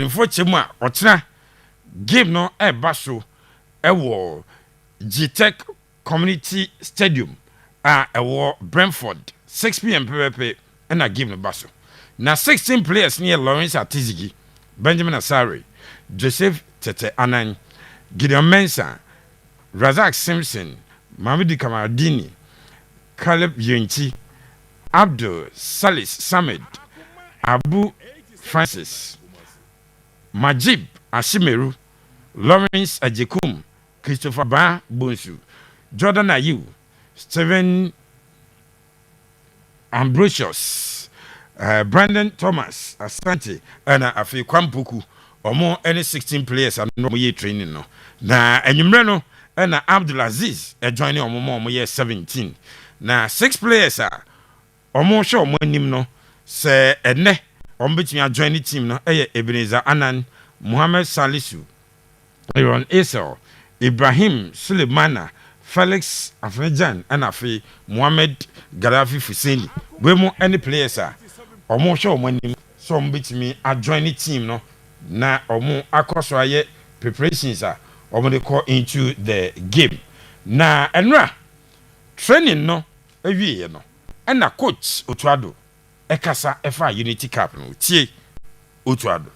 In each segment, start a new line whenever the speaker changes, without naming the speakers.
mpanyinfo chemu a otena game no eba so ewo G-Tech Community Stadium ewo Brentford 6 p.m. pp na game no baso na 16 players near Lawrence Atizigi, Benjamin Asare, Joseph Tete Anan, Gideon Mensah, Razak Simpson, Mamadi Kamaradini, Caleb Yunchi, Abdul Salis Samed, Abu Francis, Majib Ashimeru, Lawrence Ajekum, Christopher Ba Bonsu, Jordan Ayew, Stephen Ambrosius, Brandon Thomas, Asante, and Afi Kwampuku, or more any 16 players and no year training. No. Na enyumre and Abdulaziz joining on more year 17. Na 6 players are or more show more nim no say ene on between join the team no Ebenezer Anan, Muhammad Salisu, Aaron Esau, Ibrahim Suleimana, Felix Afejan, and Afi Muhammad Gaddafi Fuseni. We more any players are or more show more nim some between join the team no na or more across preparations are or when they call into the game. Na enra training no ewie no and na coach Otto ekasa efa Unity Cup no tie Otto.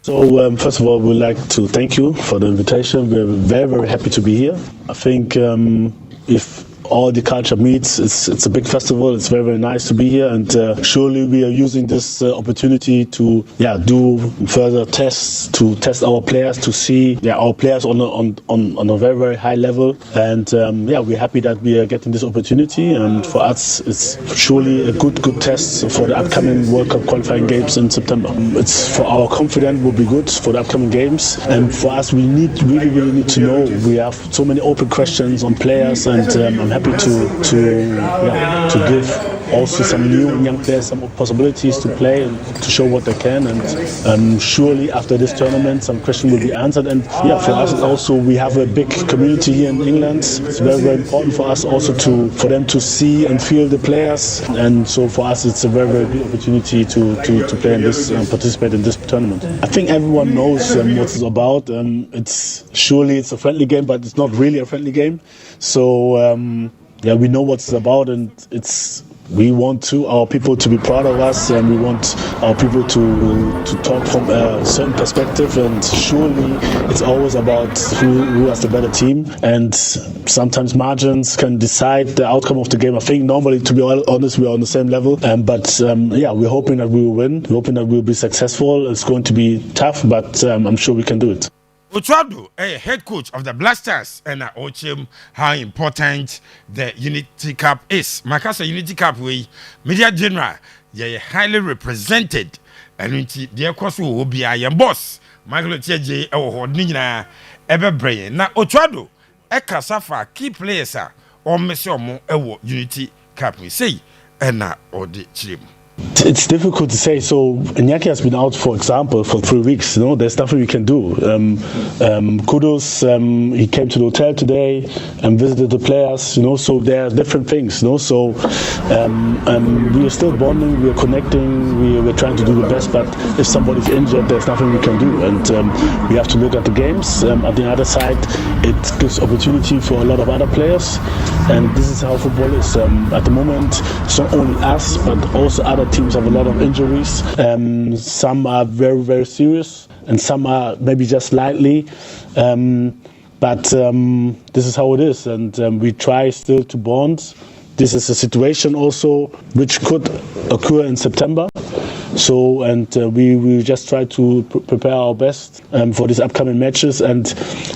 So first of all, we'd like to thank you for the invitation. We're very, very happy to be here. I think if all the culture meets, it's a big festival. It's very, very nice to be here, and surely we are using this opportunity to do further tests, to test our players, to see our players on a very, very high level. And we're happy that we are getting this opportunity. And for us, it's surely a good test for the upcoming World Cup qualifying games in September. It's for our confidence will be good for the upcoming games, and for us, we really need to know. We have so many open questions on players, and I'm happy to give also some new young players some possibilities to play and to show what they can. And surely after this tournament, some questions will be answered. And for us also, we have a big community here in England. It's very, very important for us also for them to see and feel the players. And so for us, it's a very, very big opportunity to play in this and participate in this tournament. I think everyone knows what it's about. It's a friendly game, but it's not really a friendly game. So we know what it's about, and we want our people to be proud of us, and we want our people to talk from a certain perspective. And surely it's always about who has the better team, and sometimes margins can decide the outcome of the game. I think normally, to be honest, we are on the same level, but we're hoping that we will win. We're hoping that we'll be successful. It's going to be tough, but I'm sure we can do it.
Otto, head coach of the Blasters, and Ochim, how important the Unity Cup is. Makasa Unity Cup, media general, highly represented, and the course will be a boss. Michael T.J. or Nina ever brain. Now, Otto, Kasafa, key players or Monsieur Mo Unity Cup, we say, and or the team.
It's difficult to say. So Iñaki has been out, for example, for 3 weeks. There's nothing we can do. Kudos, he came to the hotel today and visited the players. So there are different things. So we are still bonding, we are connecting, we're trying to do the best. But if somebody's injured, there's nothing we can do, and we have to look at the games. On the other side, it gives opportunity for a lot of other players, and this is how football is. At the moment, it's not only us, but also other teams have a lot of injuries. Some are very, very serious, and some are maybe just lightly. But this is how it is, and we try still to bond. This is a situation also which could occur in September. So, and we just try to prepare our best for these upcoming matches, and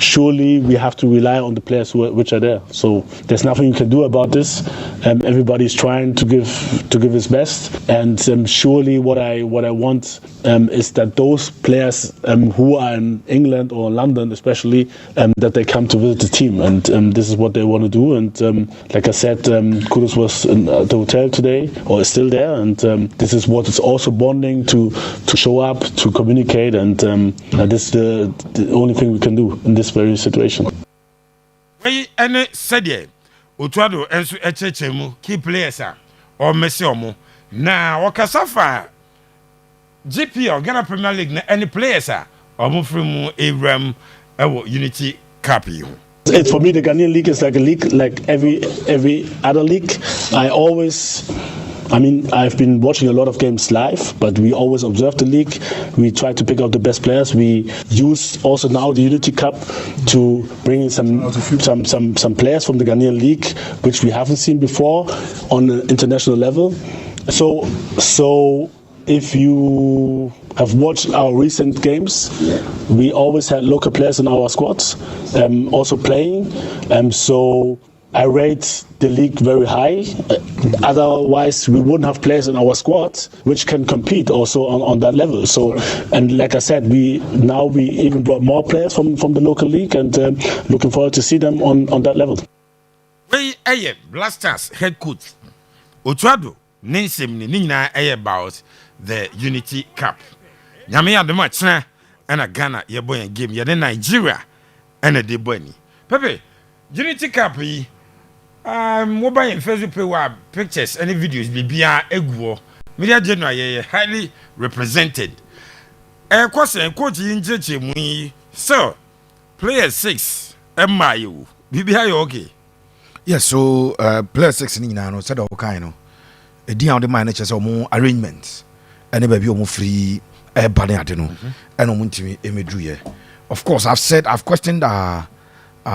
surely we have to rely on the players which are there. So there's nothing you can do about this. Everybody's trying to give his best, and surely what I want is that those players who are in England or London especially, that they come to visit the team, and this is what they want to do. And like I said, Kudos was at the hotel today, or is still there, and this is what it's also bonding to show up, to communicate, and this is the only thing we can do in this very situation.
Otto enso echechemu key players or Messi omo na wakasafa GPL Ghana Premier League na any players omo free mu Abraham Unity Cup yi.
For me, the Ghanaian league is like a league, like every other league. I've been watching a lot of games live, but we always observe the league. We try to pick out the best players. We use also now the Unity Cup to bring in some players from the Ghanaian league, which we haven't seen before on an international level. So if you have watched our recent games, we always had local players in our squads, also playing. So I rate the league very high. Otherwise, we wouldn't have players in our squad which can compete also on that level. So, and like I said, we even brought more players from the local league, and looking forward to see them on that level.
We Blasters head coach Otto Ninsem about the Unity Cup. Nyame adom achena na Ghana ye boy game ye Nigeria na de boy ni. Pepe Unity Cup yi mobile in Facebook pay pictures and videos bibia eguo. Media general ye highly represented. Kwase coach yi njeche mu yi. So player 6 emma you. Bibia you okay?
Yes, so player 6 ni na no said o kan no. E di how the man chese omo arrangements. Ene ba bi omo free bane ade no. Ene omo ntimi emedru ye. Of course, I've questioned our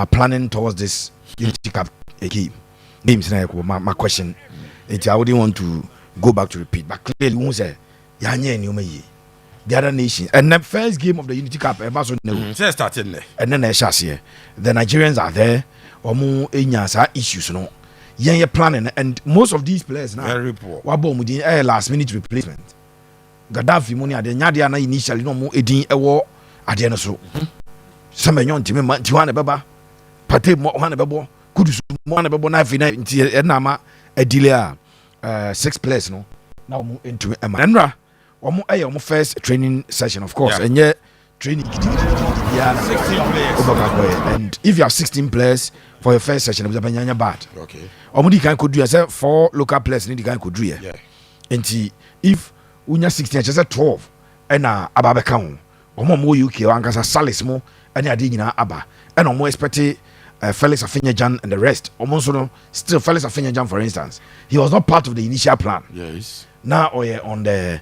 planning towards this Unity Cup game. Names my question. I wouldn't want to go back to repeat, but clearly we say the other nation and the first game of the Unity Cup
starting there.
And then the Nigerians are there or more issues no. You're planning, and most of these players now
very poor.
Last minute replacement. Gaddafi money at the Nyadiana initially no more edin war at the end of so. Some young Tiwana Baba, Pate Mohan Babo, Kudu Mohan Babo Nafi Nama, a delay 6 players no. Now into Emma. One more first training session, of course, and yet training
16 players.
And if you have 16 players for your first session, it was bad.
Okay.
Omudi can could do 4 local players need can could do. Yeah. And if unya 16, just 12, and Ababacount, or more UK, or Ankasa Salis more, and Adina Abba, and more expected Felix Afinyajan and the rest. Almost still Felix Afinyajan, for instance, he was not part of the initial plan.
Yes.
Now on the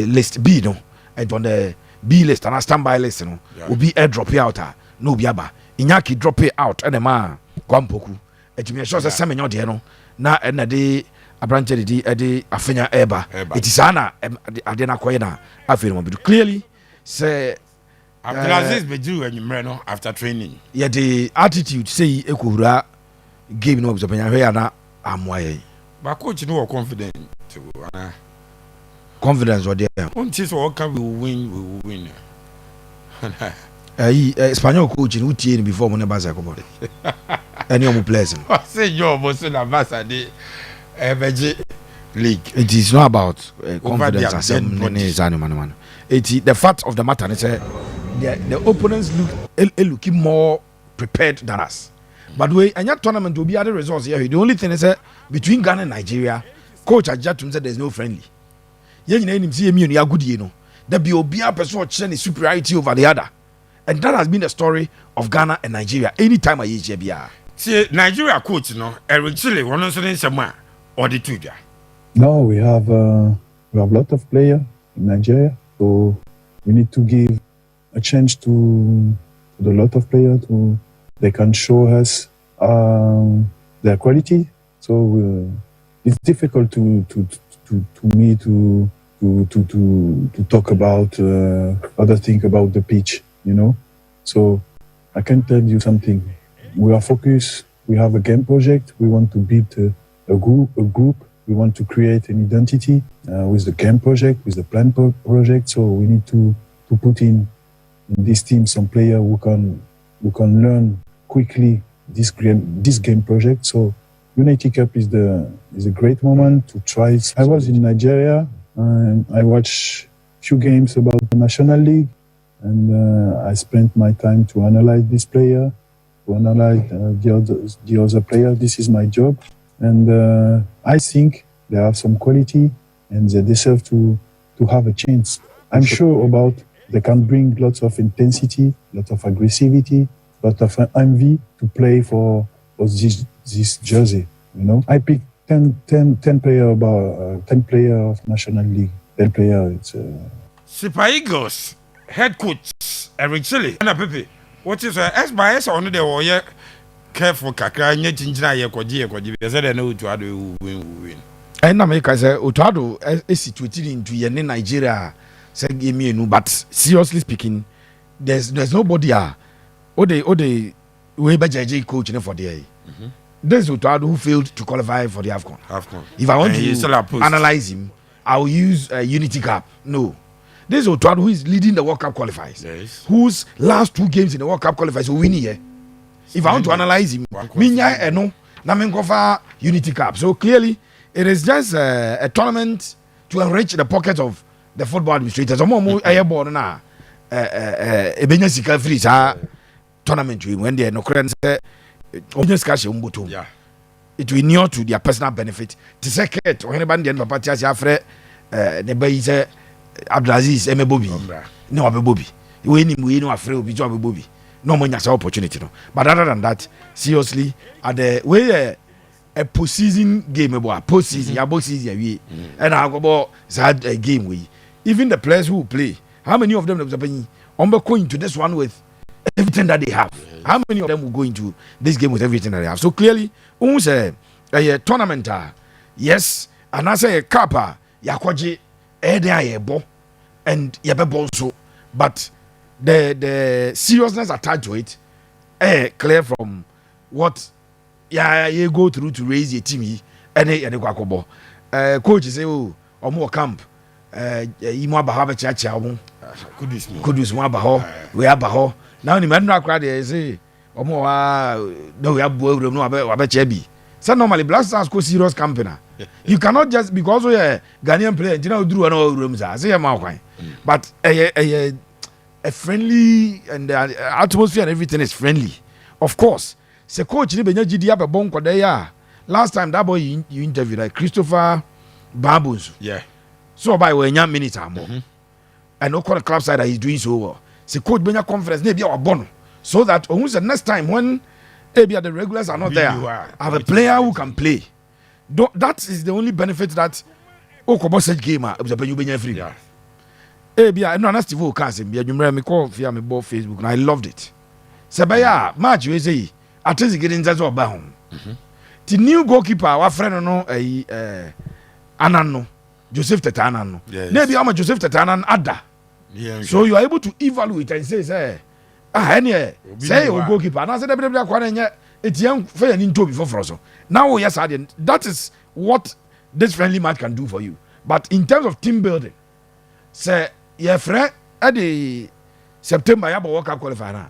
list B no, and on the B list and a standby list no, will be air drop out. No biaba. Inyaki drop it out and a man Kwampoku. It me sure say semenyo de no. Na na de abranche de afenya eba. It is ana adena koyena afeni mo bidu. Clearly say
Abdulaziz bedu enyumre no after training.
Yeah, the attitude say ekura game no obsopenya hwe na amwaye.
But coach no confident to
confidence or there.
Until so can we will win.
Spanish coach who tie before mo na baza ko body. Any of players.
Say your boss na baza de ebeje league.
It is not about confidence as man. The fact of the matter is the opponents looking more prepared than us. But we and your tournament will be other results here. The only thing is between Ghana and Nigeria, coach Addo said there's no friendly. There be a person change superiority over the other. And that has been the story of Ghana and Nigeria anytime I use JBR.
See, Nigeria coach, no, originally one of the or the two.
No, we have a lot of players in Nigeria, so we need to give a chance to the lot of players who they can show us their quality. So it's difficult to me to talk about other things about the pitch, you know. So I can tell you something. We are focused. We have a game project. We want to build a group. We want to create an identity with the game project, with the plan project. So we need to put in this team some players who can learn quickly this game project. So Unity Cup is a great moment to try. I was in Nigeria and I watched few games about the National League, and I spent my time to analyze this player, to analyze the other player. This is my job, and I think they have some quality and they deserve to have a chance. I'm sure about they can bring lots of intensity, lots of aggressivity, lots of envy to play for this jersey. You know, I picked 10 player about 10 player of National League. 10 player. It's
Super Eagles head coach Eric Chile. And Pepe, what is S by S on the way? Careful, Kakra, yet in Jaya Koji, because I know to Addo win.
And I make say Otto is situated into Nigeria. Say give me a new, but seriously speaking, there's nobody the way by JJ coach for the There's Otto who failed to qualify for the AFCON. If I want to analyze him, I will use Unity Cup. No. There's Otto who is leading the World Cup qualifiers.
Yes.
Whose last 2 games in the World Cup qualifiers will win here. If I want to analyze him, Minya no, Namenkofa Unity Cup. So clearly, it is just a tournament to enrich the pockets of the football administrators. Airborne na Ebenya Sika free tournament when they no current
Yeah.
It will near to their personal benefit. The second, when anybody the party has afre the boy say Abdulaziz Emebobi. No Abebobi. We no afre obi jo Abebobi. No money as opportunity no. But other than that, seriously, at the way a postseason game about postseason, season we and I go about sad a game we. Even the players who play, how many of them will go into this one with everything that they have? How many of them will go into this game with everything that they have? So clearly, a tournament, yes, and I say a kappa, yakwaji, ede and yabe so, but the seriousness attached to it, clear from what you go through to raise your team, and the kwakobo. Coach say, oh, or more camp. Imo abaho abechacha omo kudus mo abaho we abaho now ni menu akra dey say omo wa no we abo awuram no abecha bi so normally Black Stars go serious campaign. You cannot just because we Ghanaian player you know duru na awuram za say ma kwan but a friendly and the atmosphere and everything is friendly. Of course say coach ni benya gidi abebo nkoda ya last time that boy you interviewed like Christopher Babus.
Yeah.
So by when young minutes are more, and no the club side that he's doing so well. So coach Benya conference maybe our bono, so that almost the next time when maybe the regulars are not there, I have a player who can play. That is the only benefit that Okobo such game was a Benya free.
Yeah.
Maybe I know Steve Okansim. You remember me call via me both Facebook and I loved it. Sabaya match you say at least getting that or bound. The new goalkeeper, our friend no Anano. Joseph Tetanan.
Yes.
Maybe I'm a Joseph Tetanan Adda.
Yeah,
so you are able to evaluate and say, say, goalkeeper. And I said, it's young fair and into before Frozo. Now, yes, I didn't. That is what this friendly match can do for you. But in terms of team building, say, yeah, friend, at the September, I have a World Cup qualifier.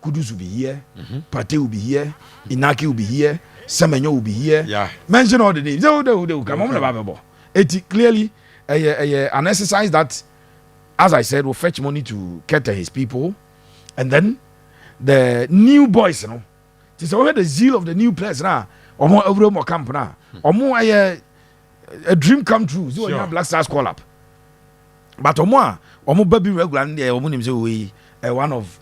Kudus will be here, Pate will be here, Inaki will be here, Semenyo will be here.
Yeah.
Mention all the names. They will come on the Bible. It clearly an exercise that, as I said, will fetch money to cater his people, and then the new boys, you know, it's already the zeal of the new players now, or more over more camp now, or more a dream come true. So you have Black Stars call up, but or more baby regular, one of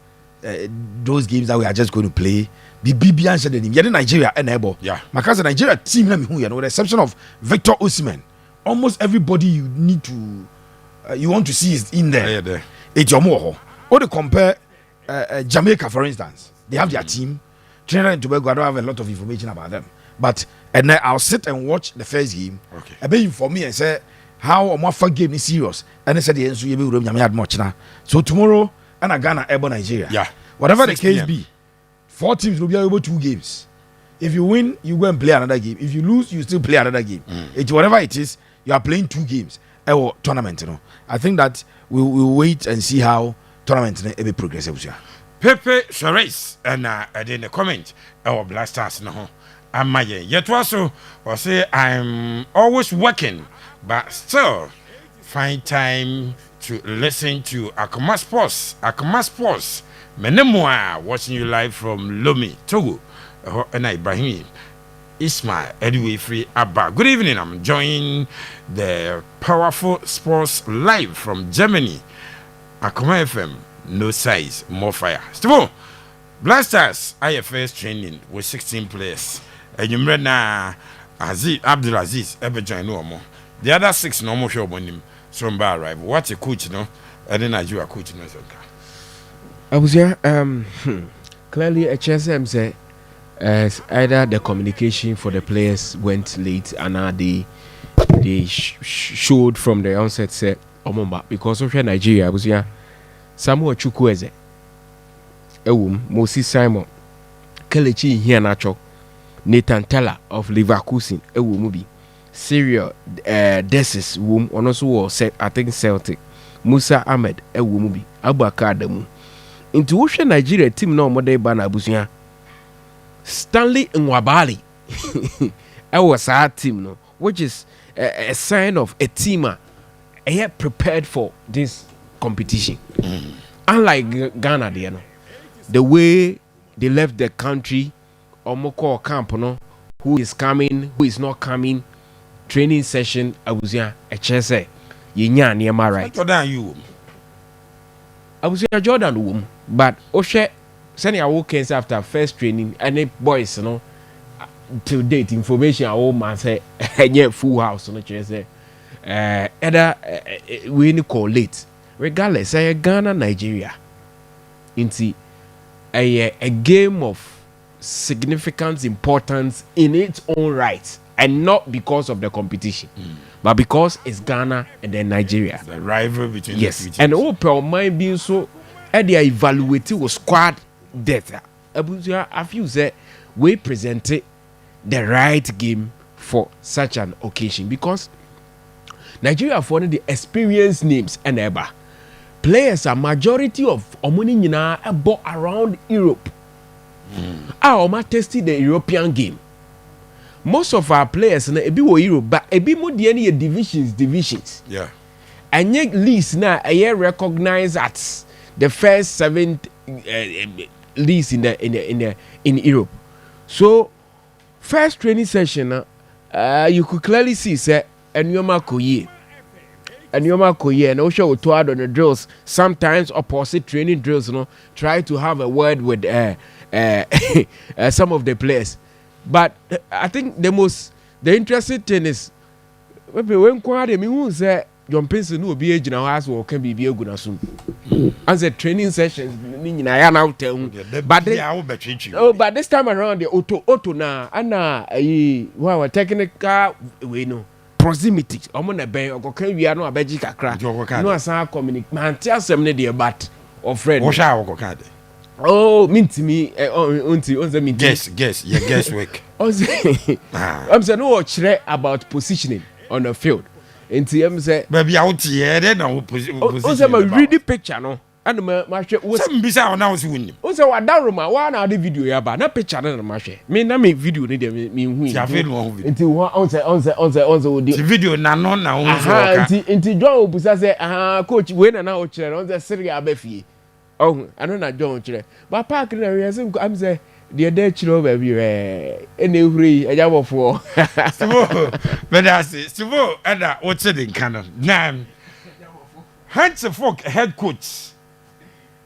those games that we are just going to play. BB answered the name. You're in Nigeria, enable.
Yeah,
because Nigeria team, you know, the exception of Victor Osimhen. Almost everybody you need to you want to see is in there. It's your more. Or to compare Jamaica, for instance, they have their team. Trinidad and Tobago, I don't have a lot of information about them. But and then I'll sit and watch the first game. Okay. And then for me and say how a more game is serious. And they said the answer you will have much now. So tomorrow and Ghana, Ebo Nigeria.
Yeah.
Whatever the case be, 4 teams will be able 2 games. If you win, you go and play another game. If you lose, you still play another game. It's whatever it is. You are playing 2 games or tournament, you know. I think that we'll wait and see how tournament will be progressive.
Pepe Suarez and in the comment our Black Stars no. Yet also or say I'm always working, but still find time to listen to Akoma Sports. Akoma Sports. Menemoa watching you live from Lomé, Togo. And Ibrahim. Ismail Edway Free Abba. Good evening. I'm enjoying the powerful sports live from Germany. Akoma FM, no size, more fire. Steve, Blasters, IFS training with 16 players. And you remember now, Abdulaziz, ever join no more. The other 6 no more show on him. Some bar arrival. What's a coach, no? And then I do a coach, no.
I was here. Clearly, HSM said either the communication for the players went late and they showed from the onset said Omomba because of Nigeria. I was here. Samuel Chukwueze, Moses Simon, Kelechi Iheanacho, Nathan Teller of Leverkusen, Mubi, Syria, Desis, whom also was set, I think Celtic, Musa Ahmed, Mubi, Abubakar Demu. Into Ocean Nigeria team no more bana Abusia. Stanley Nwabali, was our team, no, which is a sign of a teamer prepared for this competition. Unlike Ghana, you know, the way they left the country, Omoko camp, no, who is coming, who is not coming, training session, I was here, a chese, Yinya near my right. I was here, Jordan womb, but Oshe, sending our walk-ins after first training, and the boys, you know, till date information, our old man say, full house on the chair, say, we call late. Regardless, Ghana, Nigeria, into a game of significant importance in its own right, and not because of the competition, but because it's Ghana and then Nigeria.
The rival between
yes,
the two teams.
And all per mind being so, and they evaluated was squad data. I feel that we presented the right game for such an occasion because Nigeria for one of the experienced names and ever. Players are majority of Omoni bought around Europe. Oma tested the European game. Most of our players na ebi wo Europe, but ebi mo de any divisions.
Yeah.
And yet least now recognized as the first 7 leagues in Europe. So first training session, you could clearly see say Enyoma Koye. And also with Otto on the drills, sometimes opposite training drills, you know, try to have a word with some of the players. But I think the interesting thing is when Kwade me who say John Pinson no be age now as well can be good as soon. And the training sessions now tell but this time around the Otto now and technical we know proximity omona ben okokan wi ano abeji kakra no asan communicate man tell some ne dey but of friend
wo sha okokan de
oh mintimi onse me
guess work
I'm saying no chere about positioning on the field enti am say
baby out here then no position
onse ma read the picture no and ma hwe wo
some bisa na wo se wonni
onse wa daruma wa na the video ya ba na picture na ma hwe me video ni de me hu
ti afi no video
enti onse odi
the video na no na wo so ka
enti John obusa say coach we na o chere onse siri abafie oh I know na John chere but park na we say am say the day chiro ba bi ene huri ejabofo
but Stivo ada o che den kan na Hans Folk head coach